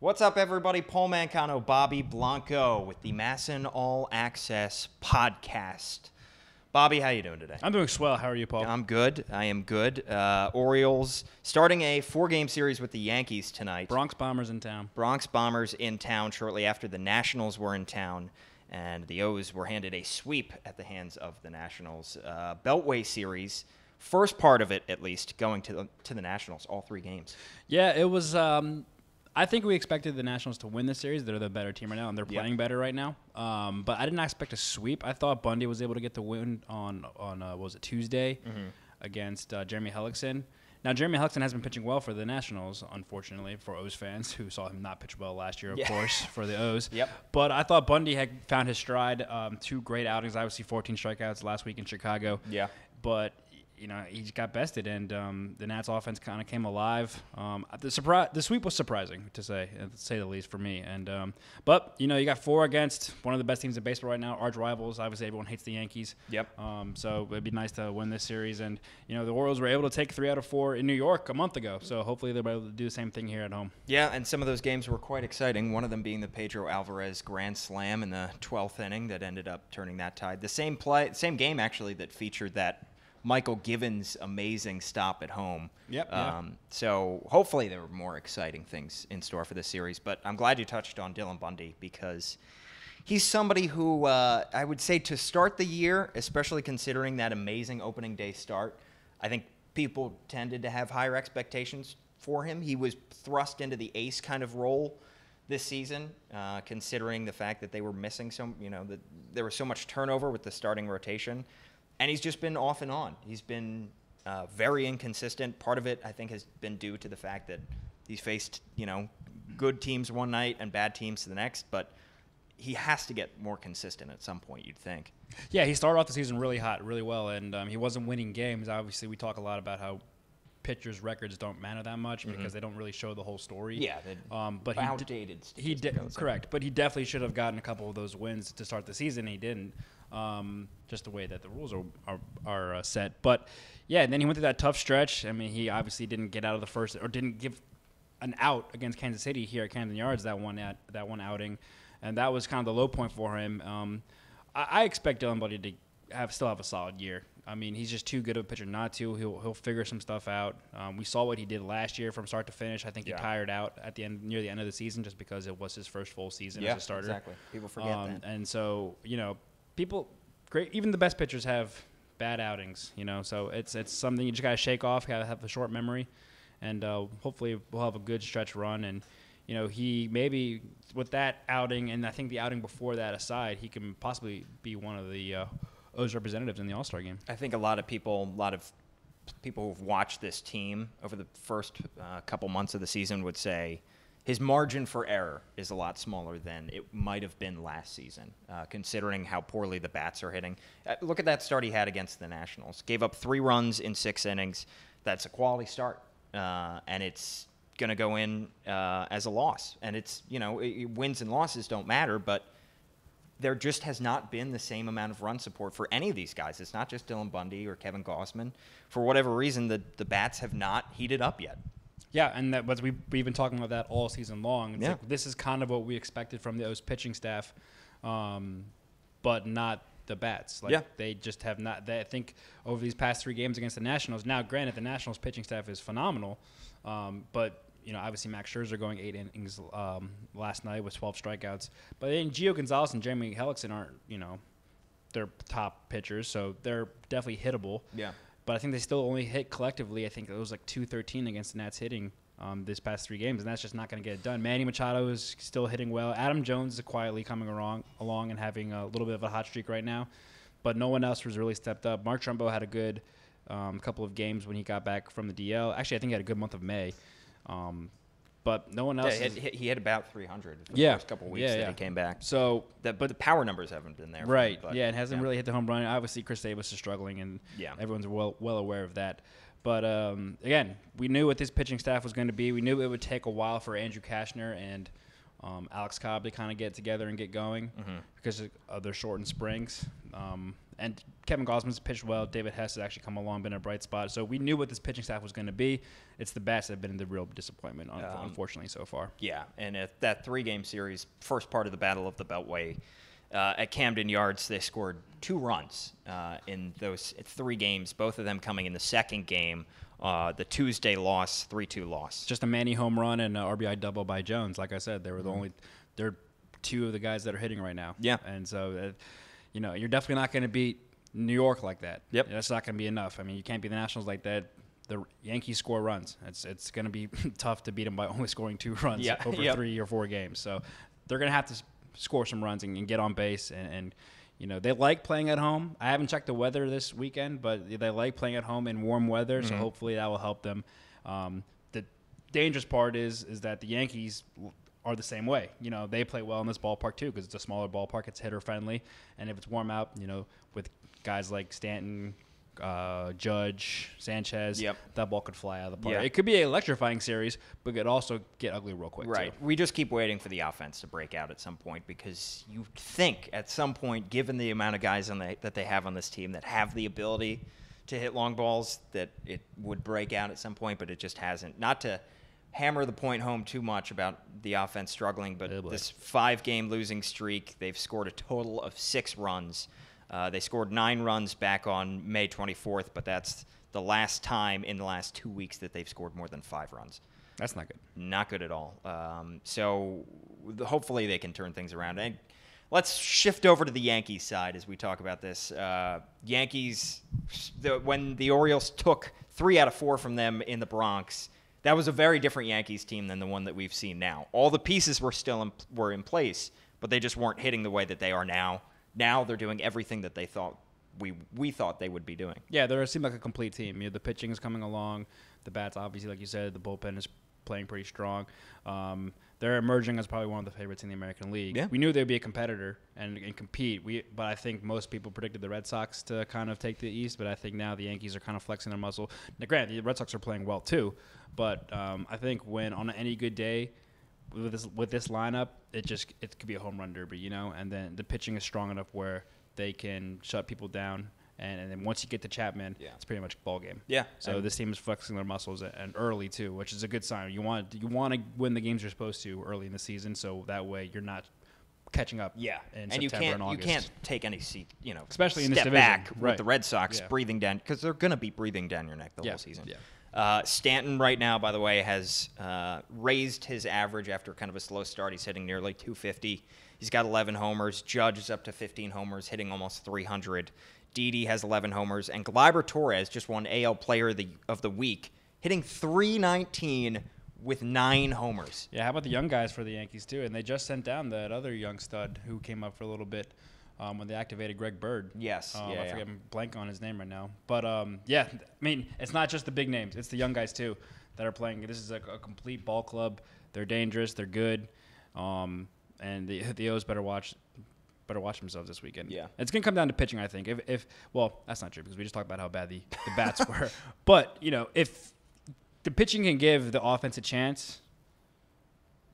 What's up, everybody? Paul Mancano, Bobby Blanco with the MASN All Access podcast. Bobby, how you doing today? I'm doing swell. How are you, Paul? I'm good. I am good. Orioles starting a 4-game series with the Yankees tonight. Bronx Bombers in town. Bronx Bombers in town shortly after the Nationals were in town, and the O's were handed a sweep at the hands of the Nationals. Beltway series, first part of it at least, going to the Nationals, all 3 games. Yeah, it was. I think we expected the Nationals to win this series. They're the better team right now, and they're playing better right now. But I didn't expect a sweep. I thought Bundy was able to get the win on was it Tuesday against Jeremy Hellickson. Now, Jeremy Hellickson has been pitching well for the Nationals, unfortunately, for O's fans who saw him not pitch well last year, of course, for the O's. But I thought Bundy had found his stride. 2 great outings, obviously 14 strikeouts last week in Chicago. Yeah. But he got bested, and the Nats offense kind of came alive. The sweep was surprising, to say the least, for me. And but you got 4 against one of the best teams in baseball right now, arch rivals. Obviously, everyone hates the Yankees. Yep. So it'd be nice to win this series, and the Orioles were able to take 3 out of 4 in New York a month ago. So hopefully they'll be able to do the same thing here at home. Yeah, and some of those games were quite exciting. One of them being the Pedro Alvarez grand slam in the 12th inning that ended up turning that tide. The same game actually that featured that Michael Givens' amazing stop at home. So hopefully there were more exciting things in store for this series. But I'm glad you touched on Dylan Bundy because he's somebody who I would say to start the year, especially considering that amazing opening day start, I think people tended to have higher expectations for him. He was thrust into the ace kind of role this season, considering the fact that they were missing that there was so much turnover with the starting rotation. And he's just been off and on. He's been very inconsistent. Part of it, I think, has been due to the fact that he's faced, good teams one night and bad teams the next. But he has to get more consistent at some point, you'd think. Yeah, he started off the season really hot, really well, and he wasn't winning games. Obviously, we talk a lot about how pitchers' records don't matter that much because they don't really show the whole story. Yeah, but outdated. Correct, but he definitely should have gotten a couple of those wins to start the season. He didn't. Just the way that the rules are set. But, yeah, and then he went through that tough stretch. I mean, he obviously didn't get out of the first or didn't give an out against Kansas City here at Camden Yards that one outing, and that was kind of the low point for him. I expect Dylan Bundy to still have a solid year. I mean, he's just too good of a pitcher not to. He'll figure some stuff out. We saw what he did last year from start to finish. I think he tired out at near the end of the season just because it was his first full season as a starter. Exactly. People forget that. And so, even the best pitchers have bad outings, so it's something you just got to shake off, got to have a short memory, and hopefully we'll have a good stretch run. And, he maybe with that outing, and I think the outing before that aside, he can possibly be one of the O's representatives in the All-Star game. I think a lot of people who've watched this team over the first couple months of the season would say his margin for error is a lot smaller than it might have been last season, considering how poorly the bats are hitting. Look at that start he had against the Nationals. Gave up 3 runs in 6 innings. That's a quality start, and it's going to go in as a loss. And it's, wins and losses don't matter, but there just has not been the same amount of run support for any of these guys. It's not just Dylan Bundy or Kevin Gausman. For whatever reason, the bats have not heated up yet. Yeah, and we've been talking about that all season long. It's like, this is kind of what we expected from the O's pitching staff, but not the bats. They just have not. I think over these past 3 games against the Nationals. Now, granted, the Nationals pitching staff is phenomenal, but obviously Max Scherzer going 8 innings last night with 12 strikeouts. But then Gio Gonzalez and Jeremy Hellickson aren't they're top pitchers, so they're definitely hittable. Yeah. But I think they still only hit collectively. I think it was like 213 against the Nats hitting this past 3 games, and that's just not going to get it done. Manny Machado is still hitting well. Adam Jones is quietly coming along and having a little bit of a hot streak right now, but no one else has really stepped up. Mark Trumbo had a good couple of games when he got back from the DL. Actually, I think he had a good month of May. But no one else. Yeah, he had about 300 for the first couple of weeks that he came back. So, but the power numbers haven't been there. Right. For him, it hasn't really hit the home run. Obviously, Chris Davis is struggling, and everyone's well aware of that. But again, we knew what this pitching staff was going to be. We knew it would take a while for Andrew Kashner and Alex Cobb to kind of get together and get going because of their shortened springs. And Kevin Gausman's pitched well. David Hess has actually come along, been a bright spot. So we knew what this pitching staff was going to be. It's the bats that have been the real disappointment, unfortunately, so far. Yeah, and if that 3-game series, first part of the Battle of the Beltway, at Camden Yards, they scored 2 runs in those 3 games, both of them coming in the second game. The Tuesday loss, 3-2 loss. Just a Manny home run and an RBI double by Jones. Like I said, they're 2 of the guys that are hitting right now. Yeah. And so, you're definitely not going to beat New York like that. Yep. That's not going to be enough. I mean, you can't beat the Nationals like that. The Yankees score runs. It's going to be tough to beat them by only scoring 2 runs over 3 or 4 games. So they're going to have to score some runs and get on base. And they like playing at home. I haven't checked the weather this weekend, but they like playing at home in warm weather. So hopefully that will help them. The dangerous part is that the Yankees are the same way. They play well in this ballpark too because it's a smaller ballpark. It's hitter friendly, and if it's warm out, with guys like Stanton, Judge, Sanchez, that ball could fly out of the park. Yeah. It could be an electrifying series, but it could also get ugly real quick. Right. Too. We just keep waiting for the offense to break out at some point because you think at some point, given the amount of guys that they have on this team that have the ability to hit long balls, that it would break out at some point, but it just hasn't. Not to hammer the point home too much about the offense struggling, but this 5-game losing streak, they've scored a total of 6 runs. They scored 9 runs back on May 24th, but that's the last time in the last 2 weeks that they've scored more than 5 runs. That's not good. Not good at all. So hopefully they can turn things around. And let's shift over to the Yankees side as we talk about this. Yankees, when the Orioles took 3 out of 4 from them in the Bronx, that was a very different Yankees team than the one that we've seen now. All the pieces were in place, but they just weren't hitting the way that they are now. Now they're doing everything that they thought we thought they would be doing. Yeah, they seem like a complete team. The pitching is coming along. The bats, obviously, like you said, the bullpen is playing pretty strong. They're emerging as probably one of the favorites in the American League. Yeah. We knew they'd be a competitor and compete. But I think most people predicted the Red Sox to kind of take the East. But I think now the Yankees are kind of flexing their muscle. Now, granted, the Red Sox are playing well too. But I think when on any good day, with this lineup, it could be a home run derby, and then the pitching is strong enough where they can shut people down, and then once you get to Chapman, it's pretty much a ball game. Yeah. So this team is flexing their muscles and early too, which is a good sign. You want to win the games you're supposed to early in the season, so that way you're not catching up. Yeah, in and September and August. You can't take any seat, especially in this step division. back Right. with the Red Sox Yeah. breathing down because they're going to be breathing down your neck the whole season. Yeah. Stanton right now, by the way, has raised his average after kind of a slow start. He's hitting nearly 250. He's got 11 homers. Judge is up to 15 homers, hitting almost 300. Didi has 11 homers. And Gleyber Torres just won AL Player of the Week, hitting 319 with 9 homers. Yeah, how about the young guys for the Yankees, too? And they just sent down that other young stud who came up for a little bit when they activated Greg Bird. Yes. I forget, I'm blank on his name right now. But, it's not just the big names. It's the young guys, too, that are playing. This is a complete ball club. They're dangerous. They're good. And the O's better watch themselves this weekend. Yeah. It's going to come down to pitching, I think. Well, that's not true because we just talked about how bad the bats were. But, if the pitching can give the offense a chance,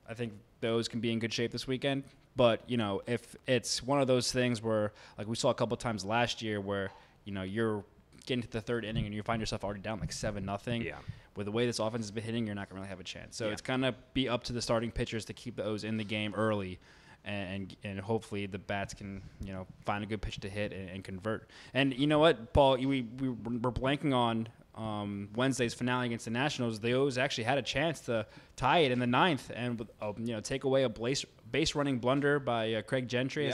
I think the O's can be in good shape this weekend. But, if it's one of those things where, like we saw a couple times last year where, you're getting to the 3rd inning and you find yourself already down like 7-0, with the way this offense has been hitting, you're not going to really have a chance. So it's going to be up to the starting pitchers to keep the O's in the game early. And hopefully the bats can, find a good pitch to hit and convert. And you know what, Paul, we're blanking on Wednesday's finale against the Nationals. The O's actually had a chance to tie it in the 9th and take away a base running blunder by Craig Gentry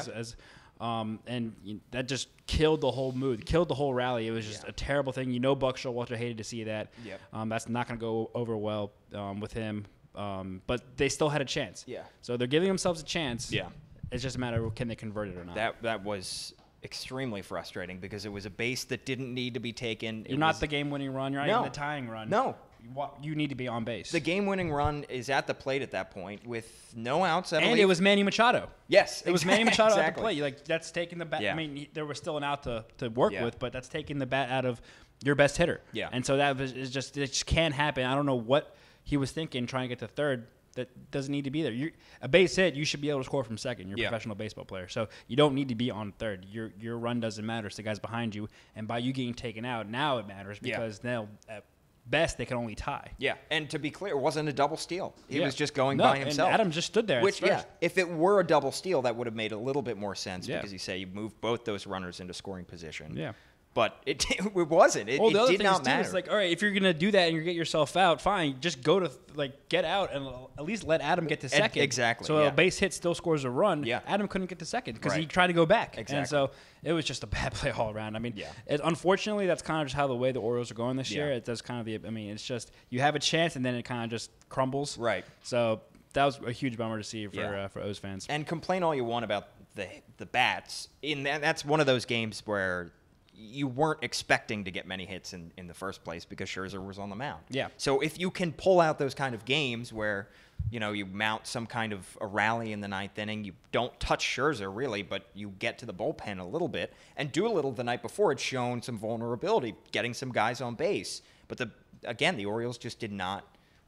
that just killed the whole mood, killed the whole rally. It was just a terrible thing. Buck Showalter hated to see that. Yep. That's not going to go over well with him. But they still had a chance. Yeah. So they're giving themselves a chance. Yeah. It's just a matter of can they convert it or not. That was extremely frustrating because it was a base that didn't need to be taken. You're not the game-winning run. You're not even the tying run. No. You need to be on base. The game-winning run is at the plate at that point with no outs. And it was Manny Machado. Yes. It was Manny Machado exactly. at the plate. That's taking the bat. Yeah. I mean, there was still an out to work with, but that's taking the bat out of your best hitter. Yeah. And so it just can't happen. I don't know what he was thinking trying to get to third that doesn't need to be there. A base hit, you should be able to score from second. You're a professional baseball player, so you don't need to be on third. Your run doesn't matter. It's the guys behind you, and by you getting taken out, now it matters because now at best they can only tie. Yeah, and to be clear, it wasn't a double steal. He was just going by himself. And Adam just stood there. Which, if it were a double steal, that would have made a little bit more sense because you say you move both those runners into scoring position. Yeah. But it wasn't. It did not matter. It's like, all right, if you're gonna do that and you get yourself out, fine. Just go to get out and at least let Adam get to second. Exactly. So a base hit still scores a run. Yeah. Adam couldn't get to second because he tried to go back. Exactly. And so it was just a bad play all around. I mean, unfortunately, that's kind of just how the way the Orioles are going this year. It does kind of it's just you have a chance and then it kind of just crumbles. Right. So that was a huge bummer to see for O's fans. And complain all you want about the bats. That's one of those games where you weren't expecting to get many hits in the first place because Scherzer was on the mound. Yeah. So if you can pull out those kind of games where, you mount some kind of a rally in the ninth inning, you don't touch Scherzer really, but you get to the bullpen a little bit and do a little the night before, it's shown some vulnerability, getting some guys on base. But the Orioles just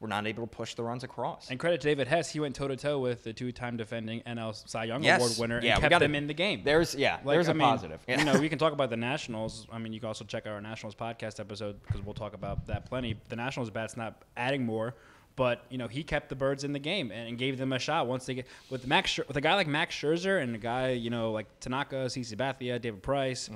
were not able to push the runs across. And credit to David Hess, he went toe-to-toe with the two-time defending NL Cy Young Award winner and kept them in the game. There's a positive. We can talk about the Nationals. I mean, you can also check out our Nationals podcast episode because we'll talk about that plenty. The Nationals bat's not adding more, but he kept the Birds in the game and gave them a shot once they get with a guy like Max Scherzer and a guy like Tanaka, CC Sabathia, David Price,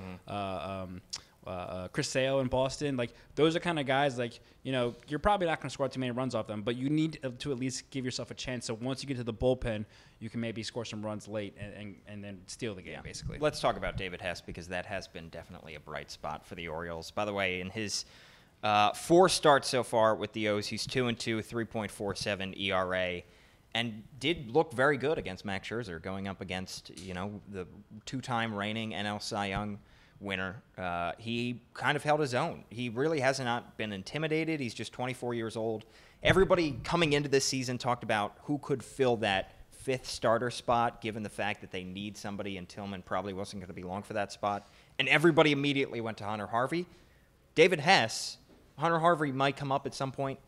Chris Sale in Boston, those are kind of guys you're probably not going to score too many runs off them, but you need to at least give yourself a chance. So once you get to the bullpen, you can maybe score some runs late and then steal the game, basically. Let's talk about David Hess because that has been definitely a bright spot for the Orioles. By the way, in his 4 starts so far with the O's, he's 2-2, 3.47 ERA. And did look very good against Max Scherzer, going up against, the 2-time reigning NL Cy Young winner. He kind of held his own. He really has not been intimidated. He's just 24 years old. Everybody coming into this season talked about who could fill that 5th starter spot, given the fact that they need somebody, and Tillman probably wasn't going to be long for that spot. And everybody immediately went to Hunter Harvey. David Hess, Hunter Harvey might come up at some point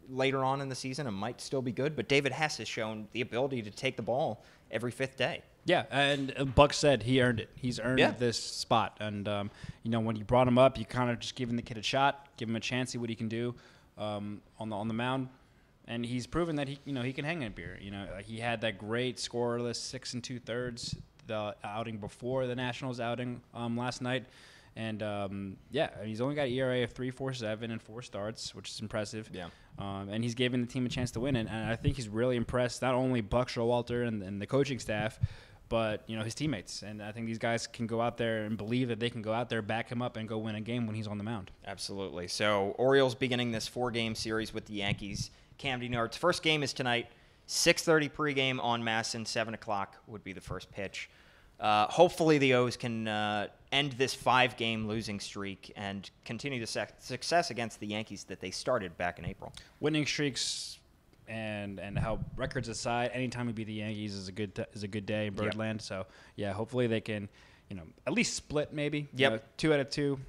later on in the season and might still be good, but David Hess has shown the ability to take the ball every 5th day. Yeah, and Buck said he earned it. He's earned this spot. And, when you brought him up, you kind of just giving the kid a shot, give him a chance, see what he can do on the mound. And he's proven that he can hang in a beer. He had that great scoreless 6 2/3 the outing before the Nationals outing last night. And, he's only got an ERA of 3.47 and 4 starts, which is impressive. Yeah. And he's giving the team a chance to win. And I think he's really impressed not only Buck Showalter and the coaching staff, but, his teammates. And I think these guys can go out there and believe that they can go out there, back him up, and go win a game when he's on the mound. Absolutely. So Orioles beginning this 4-game series with the Yankees. Camden Yards. First game is tonight, 6:30 pregame on MASN, 7 o'clock would be the first pitch. Hopefully the O's can end this 5-game losing streak and continue the success against the Yankees that they started back in April. Winning streaks and how records aside, anytime we beat the Yankees is a good day in Birdland. Yep. So hopefully they can, at least split maybe. Yep. 2 out of 2.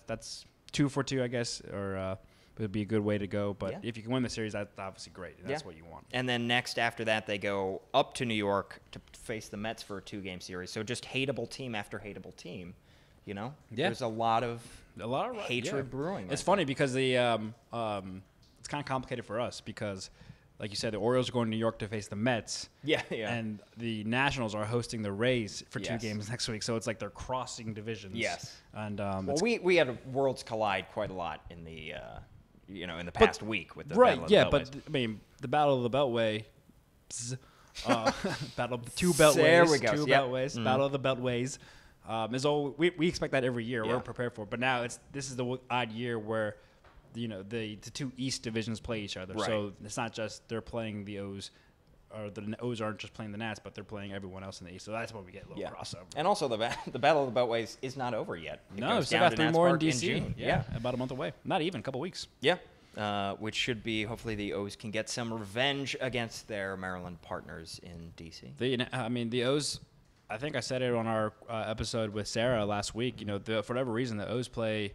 That's 2 for 2, I guess, or it would be a good way to go. But if you can win the series, that's obviously great. And that's what you want. And then next after that, they go up to New York to face the Mets for a 2-game series. So just hateable team after hateable team. There's a lot of hatred brewing. It's funny because it's kind of complicated for us because, like you said, the Orioles are going to New York to face the Mets. Yeah. And the Nationals are hosting the Rays for 2 games next week. So it's like they're crossing divisions. Yes. And we had worlds collide quite a lot in the in the past week with the Battle of the Beltways. but the Battle of the Beltway. Battle of 2 Beltways. There we go. Beltways. Mm-hmm. Battle of the Beltways. We expect that every year. Yeah. We're prepared for it. But now this is the odd year where the 2 East divisions play each other. Right. So it's not just they're playing the O's, or the O's aren't just playing the Nats, but they're playing everyone else in the East. So that's where we get a little crossover. And also the Battle of the Beltways is not over yet. We still got 3 more in DC. Yeah, about a month away. Not even a couple weeks. Yeah. Which should be, hopefully the O's can get some revenge against their Maryland partners in DC. The O's, I think I said it on our episode with Sarah last week. For whatever reason, the O's play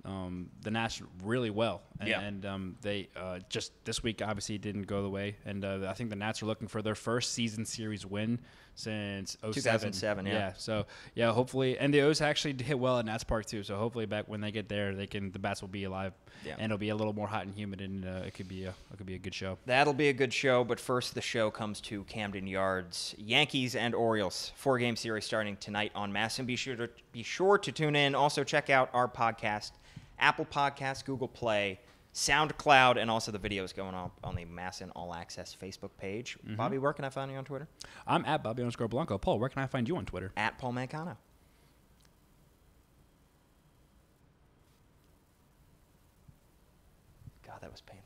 the Nats really well. Yeah. And they just this week obviously didn't go the way. And I think the Nats are looking for their first season series win since 2007. Yeah. So yeah, hopefully, and the O's actually hit well at Nats Park too. So hopefully, back when they get there, the bats will be alive, and it'll be a little more hot and humid, and it could be a good show. That'll be a good show. But first, the show comes to Camden Yards. Yankees and Orioles 4-game series starting tonight on MASN. Be sure to tune in. Also, check out our podcast, Apple Podcasts, Google Play, SoundCloud, and also the videos going on the MASN All Access Facebook page. Bobby, where can I find you on Twitter? I'm at Bobby_Blanco. Paul, where can I find you on Twitter? At Paul Mancano. God, that was painful.